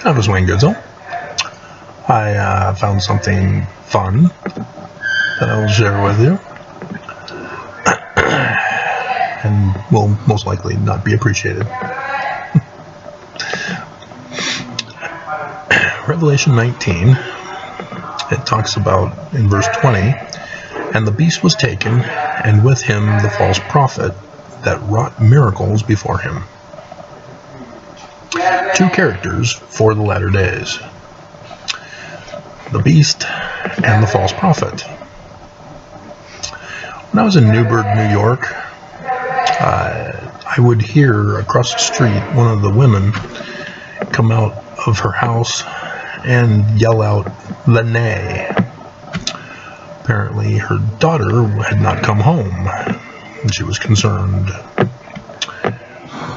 That was Wayne Goodsell. I found something fun that I will share with you, and will most likely not be appreciated. Revelation 19, it talks about, in verse 20, and the beast was taken, and with him the false prophet that wrought miracles before him. Two characters for the latter days: the beast and the false prophet. When I was in Newburgh, New York, I would hear across the street one of the women come out of her house and yell out, "Lene." Apparently her daughter had not come home, and she was concerned.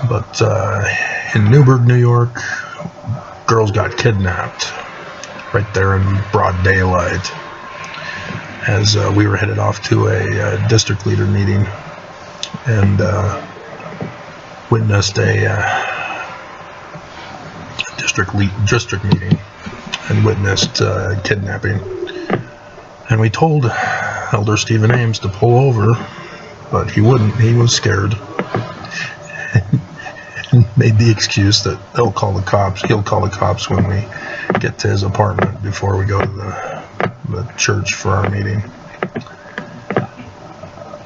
But in Newburgh, New York, girls got kidnapped right there in broad daylight as we were headed off to a district leader meeting, and witnessed a district meeting and witnessed kidnapping. And we told Elder Stephen Ames to pull over, but he wouldn't. He was scared. And made the excuse that he'll call the cops when we get to his apartment before we go to the church for our meeting.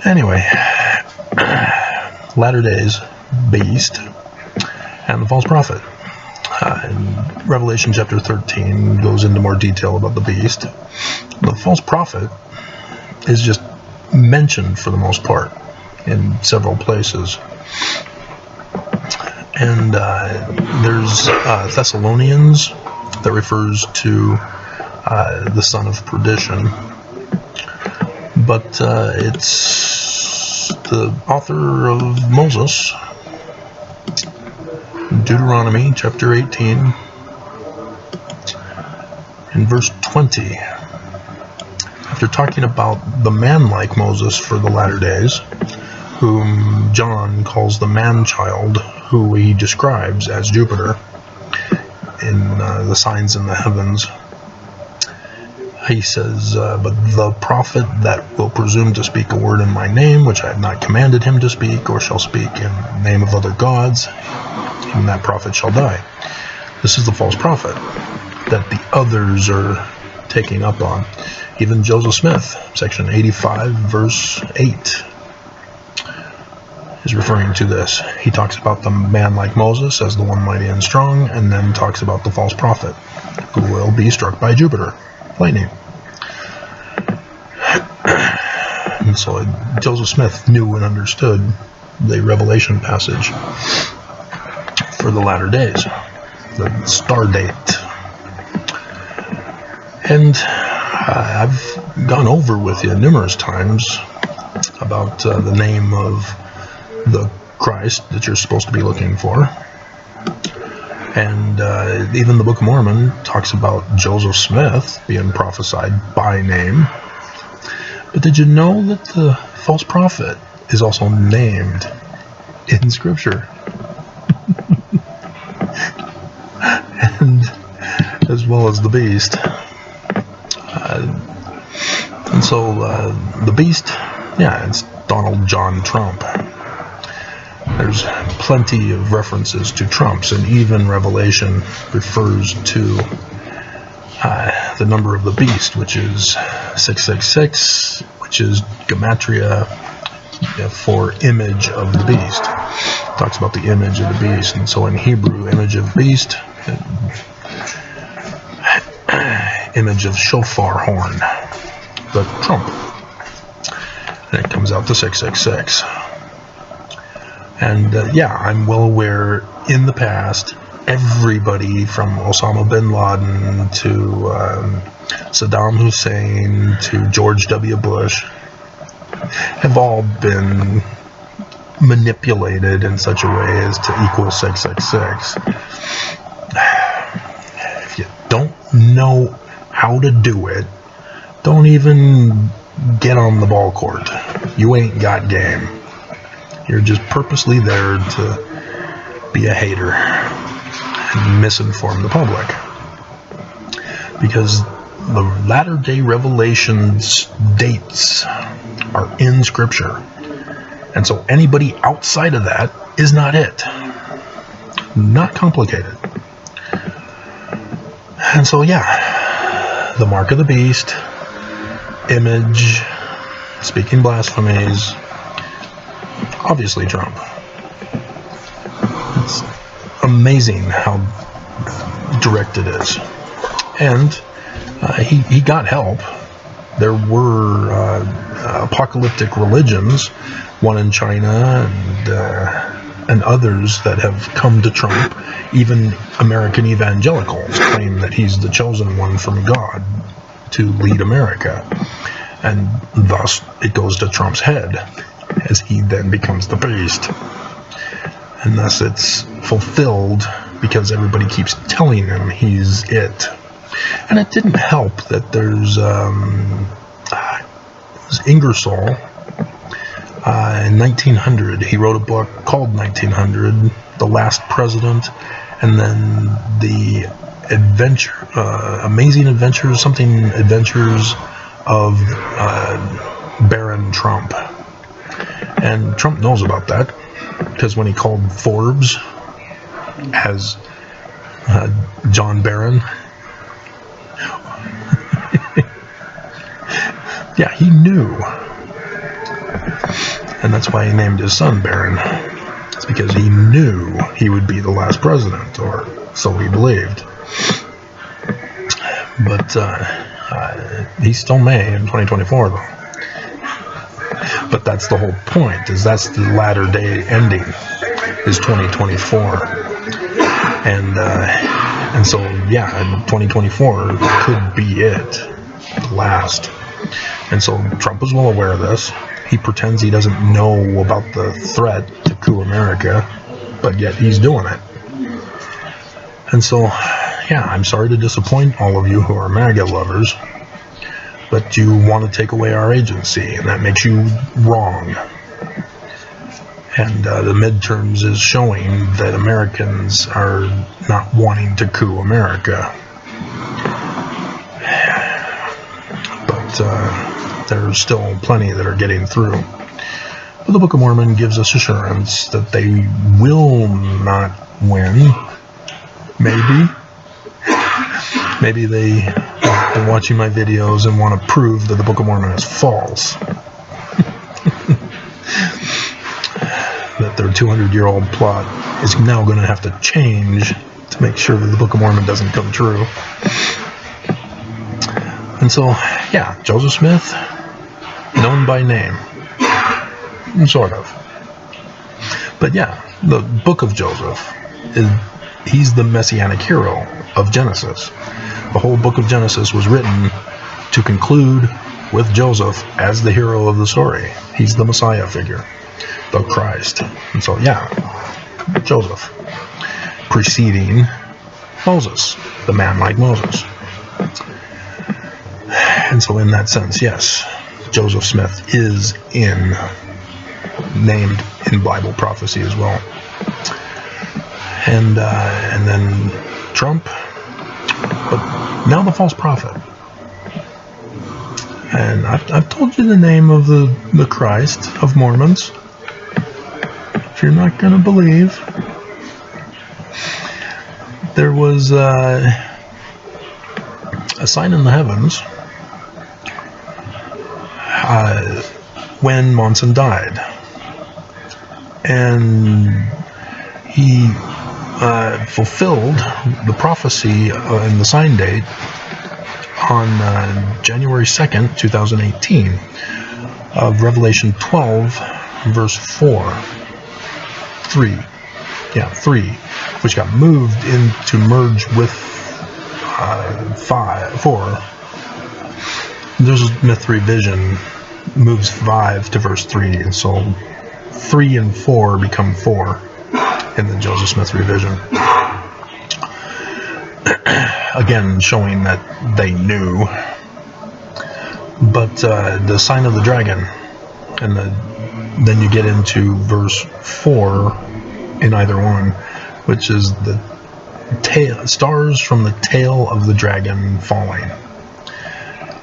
Anyway, latter days, beast, and the false prophet. In Revelation chapter 13 goes into more detail about the beast. The false prophet is just mentioned for the most part in several places. And there's Thessalonians that refers to the son of perdition. But it's the author of Moses, Deuteronomy chapter 18, in verse 20. After talking about the man-like Moses for the latter days, whom John calls the man-child, who he describes as Jupiter in the signs in the heavens, he says, but the prophet that will presume to speak a word in my name, which I have not commanded him to speak, or shall speak in the name of other gods, even that prophet shall die. This is the false prophet that the others are taking up on. Even Joseph Smith, section 85, verse 8, is referring to this. He talks about the man like Moses as the one mighty and strong, and then talks about the false prophet who will be struck by Jupiter, lightning. And so Joseph Smith knew and understood the Revelation passage for the latter days, the star date. And I've gone over with you numerous times about the name of the Christ that you're supposed to be looking for. And even the Book of Mormon talks about Joseph Smith being prophesied by name. But did you know that the false prophet is also named in Scripture? And as well as the beast. And so the beast, yeah, it's Donald John Trump. There's plenty of references to Trumps, and even Revelation refers to the number of the beast, which is 666, which is gematria for image of the beast. It talks about the image of the beast, and so in Hebrew, image of beast, image of shofar horn, the trump, and it comes out to 666. And yeah, I'm well aware in the past, everybody from Osama bin Laden to Saddam Hussein to George W. Bush have all been manipulated in such a way as to equal 666. If you don't know how to do it, don't even get on the ball court. You ain't got game. You're just purposely there to be a hater misinform the public. Because the latter-day revelations dates are in Scripture. And so anybody outside of that is not it. Not complicated. And so, yeah, the mark of the beast, image, speaking blasphemies, obviously Trump. It's amazing how direct it is. And he got help. There were apocalyptic religions, one in China and others that have come to Trump. Even American evangelicals claim that he's the chosen one from God to lead America. And thus it goes to Trump's head as he then becomes the beast. And thus it's fulfilled because everybody keeps telling him he's it. And it didn't help that there's Ingersoll in 1900. He wrote a book called 1900, The Last President, and then the Amazing Adventures, Adventures of Baron Trump. And Trump knows about that because when he called Forbes as John Barron, yeah, he knew. And that's why he named his son Barron. It's because he knew he would be the last president, or so he believed. But he still may in 2024, though. But that's the whole point, is that's the latter day ending, is 2024. And so, yeah, 2024 could be it, the last. And so Trump is well aware of this. He pretends he doesn't know about the threat to coup America, but yet he's doing it. And so, yeah, I'm sorry to disappoint all of you who are MAGA lovers, but you want to take away our agency, and that makes you wrong. And the midterms is showing that Americans are not wanting to coup America. But there's still plenty that are getting through. But the Book of Mormon gives us assurance that they will not win. Maybe they have been watching my videos and want to prove that the Book of Mormon is false. That their 200-year-old plot is now going to have to change to make sure that the Book of Mormon doesn't come true. And so, yeah, Joseph Smith, known by name. Sort of. But yeah, the Book of Joseph, he's the messianic hero of Genesis. The whole book of Genesis was written to conclude with Joseph as the hero of the story. He's the Messiah figure, the Christ. And so, yeah, Joseph, preceding Moses, the man like Moses. And so in that sense, yes, Joseph Smith is named in Bible prophecy as well. And then Trump, but now the false prophet. And I've told you the name of the Christ of Mormons. If you're not going to believe, there was a sign in the heavens when Monson died. And he fulfilled the prophecy in the sign date on January 2nd, 2018 of Revelation 12, verse 3, which got moved in to merge with 4. There's a Myth 3 vision moves 5 to verse 3, and so 3 and 4 become 4 in the Joseph Smith revision. Again, showing that they knew. But the sign of the dragon, and then you get into verse 4 in either one, which is the stars from the tail of the dragon falling.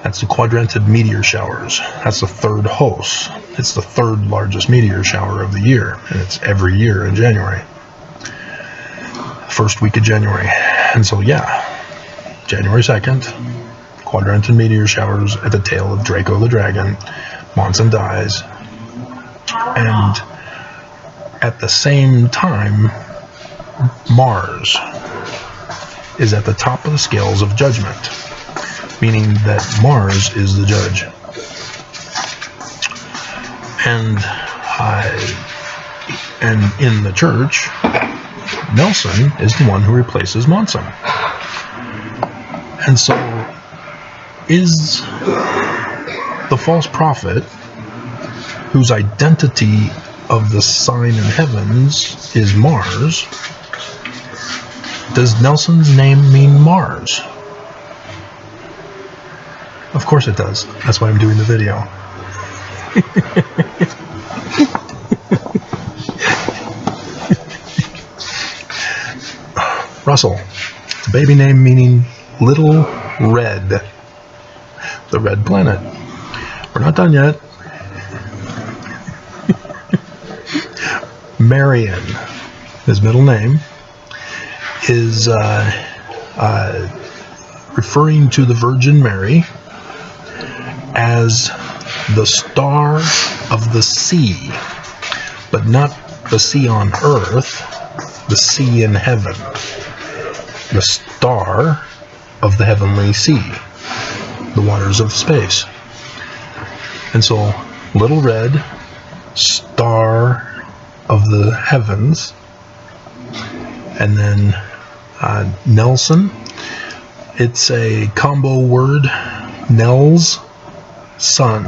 That's the quadranted meteor showers. That's the third host. It's the third largest meteor shower of the year, and it's every year in January. First week of January. And so, yeah, January 2nd, quadranted meteor showers at the tail of Draco the dragon. Monson dies. And at the same time, Mars is at the top of the scales of judgment, meaning that Mars is the judge. And in the church, Nelson is the one who replaces Monson. And so is the false prophet, whose identity of the sign in heavens is Mars, does Nelson's name mean Mars? Of course it does. That's why I'm doing the video. Russell. It's a baby name meaning Little Red. The red planet. We're not done yet. Marion, his middle name, is referring to the Virgin Mary as the star of the sea, but not the sea on earth, the sea in heaven, the star of the heavenly sea, the waters of space. And so, Little Red, star of the heavens, and then Nelson, it's a combo word, Nels, son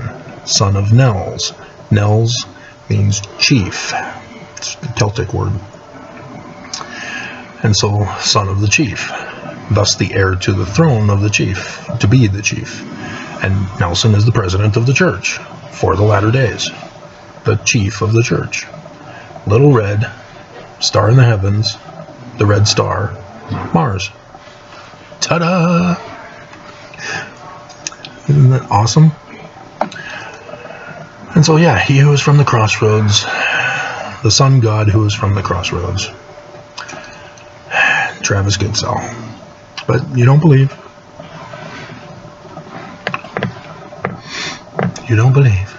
of Nels. Nels means chief. It's a Celtic word. And so, son of the chief, thus the heir to the throne of the chief, to be the chief. And Nelson is the president of the church for the latter days, the chief of the church. Little Red, star in the heavens, the red star, Mars. Ta-da! Isn't that awesome? And so, yeah, he who is from the crossroads, the sun god who is from the crossroads. Travis Goodsell. But you don't believe. You don't believe.